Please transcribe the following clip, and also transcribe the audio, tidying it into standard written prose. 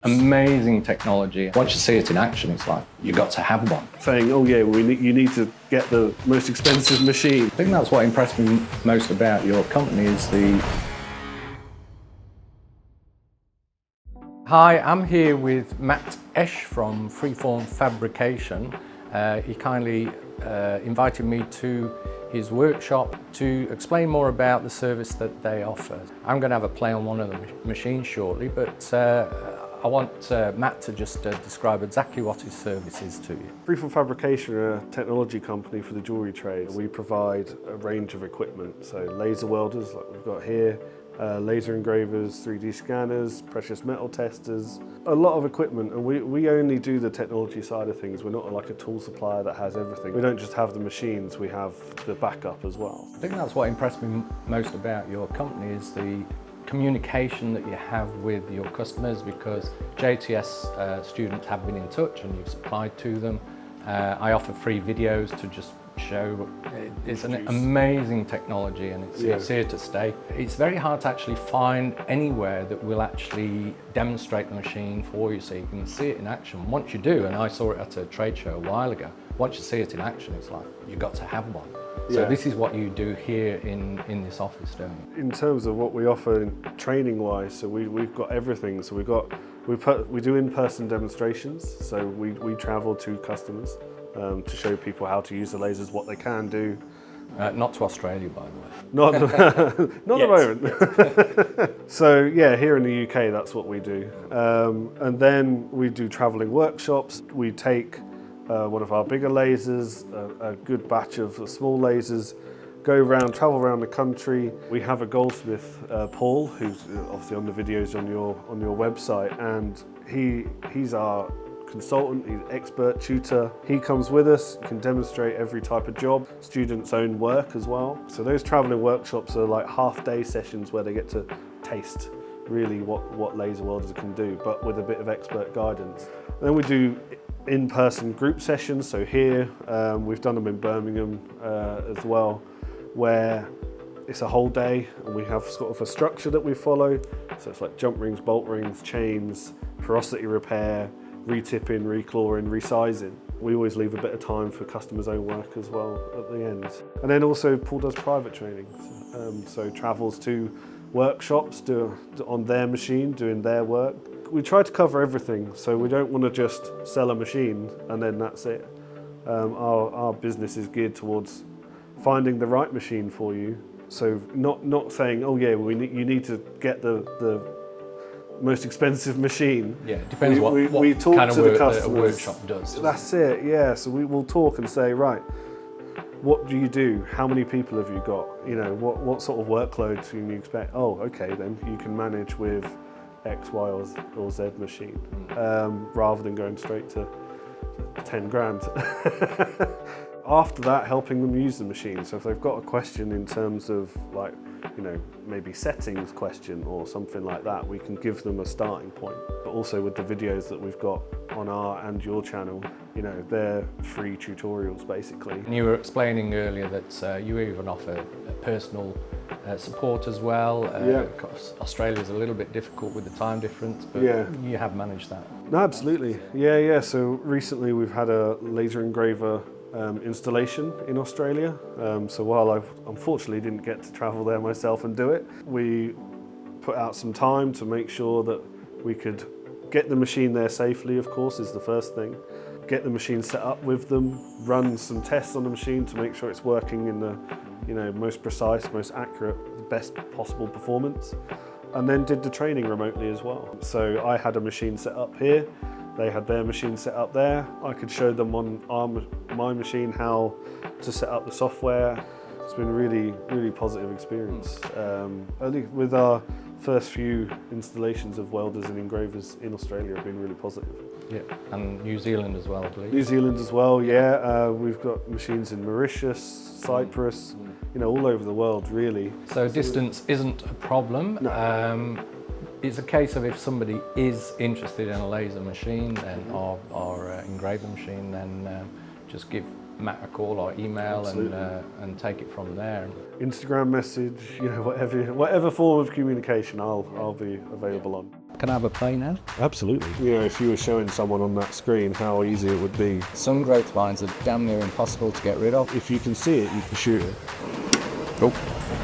Amazing technology. Once you see it in action, it's like, you've got to have one. Saying, oh yeah, you need to get the most expensive machine. I think that's what impressed me most about your company is the... Hi, I'm here with Matt Esch from Freeform Fabrication. He kindly invited me to his workshop to explain more about the service that they offer. I'm going to have a play on one of the machines shortly, but I want Matt to just describe exactly what his service is to you. Freeform Fabrication are a technology company for the jewellery trade. We provide a range of equipment, so laser welders like we've got here, laser engravers, 3D scanners, precious metal testers, a lot of equipment, and we only do the technology side of things. We're not like a tool supplier that has everything. We don't just have the machines, we have the backup as well. I think that's what impressed me most about your company is the communication that you have with your customers, because JTS students have been in touch and you've supplied to them. I offer free videos to just show it's an amazing technology, and it's here to stay. It's very hard to actually find anywhere that will actually demonstrate the machine for you so you can see it in action. Once you do, and I saw it at a trade show a while ago, once you see it in action, it's like, you've got to have one. So this is what you do here in this office, don't you? In terms of what we offer training-wise, so we've got everything. So we do in-person demonstrations. So we travel to customers to show people how to use the lasers, what they can do. Not to Australia, by the way. Not at the moment. So yeah, here in the UK, that's what we do. And then we do traveling workshops. We take one of our bigger lasers, a good batch of small lasers, travel around the country. We have a goldsmith, Paul, who's obviously on the videos on your website, and he's our consultant, he's expert tutor. He comes with us, can demonstrate every type of job, students' own work as well. So those traveling workshops are like half-day sessions where they get to taste really what laser welders can do, but with a bit of expert guidance. And then we do in-person group sessions. So here, we've done them in Birmingham as well, where it's a whole day and we have sort of a structure that we follow. So it's like jump rings, bolt rings, chains, porosity repair, re-tipping, re-clawing, resizing. We always leave a bit of time for customers' own work as well at the end. And then also Paul does private training. So travels to workshops on their machine, doing their work. We try to cover everything, so we don't want to just sell a machine and then that's it. Our business is geared towards finding the right machine for you. So not saying, oh yeah, you need to get the most expensive machine. Yeah, it depends we talk kind of to work the customers. a workshop does. That's it, yeah. So we will talk and say, right, what do you do? How many people have you got? You know, what sort of workload can you expect? Oh, okay, then you can manage with X, Y, or Z machine, rather than going straight to 10 grand. After that, helping them use the machine. So if they've got a question in terms of like, you know, maybe settings question or something like that, we can give them a starting point. But also with the videos that we've got on our and your channel, you know, they're free tutorials basically. And you were explaining earlier that you even offer personal support as well. Australia's a little bit difficult with the time difference, but you have managed that. No, absolutely. Yeah. So recently we've had a laser engraver installation in Australia. So while I unfortunately didn't get to travel there myself and do it, we put out some time to make sure that we could get the machine there safely, of course, is the first thing. Get the machine set up with them, run some tests on the machine to make sure it's working in the most precise, most accurate, best possible performance. And then did the training remotely as well. So I had a machine set up here, they had their machine set up there. I could show them on my machine how to set up the software. It's been a really, really positive experience. Only with our first few installations of welders and engravers in Australia have been really positive. Yeah, and New Zealand as well, I believe. New Zealand as well, yeah. We've got machines in Mauritius, Cyprus, you know, all over the world, really. So distance isn't a problem. No. It's a case of if somebody is interested in a laser machine or engraver machine, then just give Matt a call or email and take it from there. Instagram message, you know, whatever form of communication I'll be available on. Can I have a play now? Absolutely. You know, if you were showing someone on that screen how easy it would be. Some growth lines are damn near impossible to get rid of. If you can see it, you can shoot it. Oh.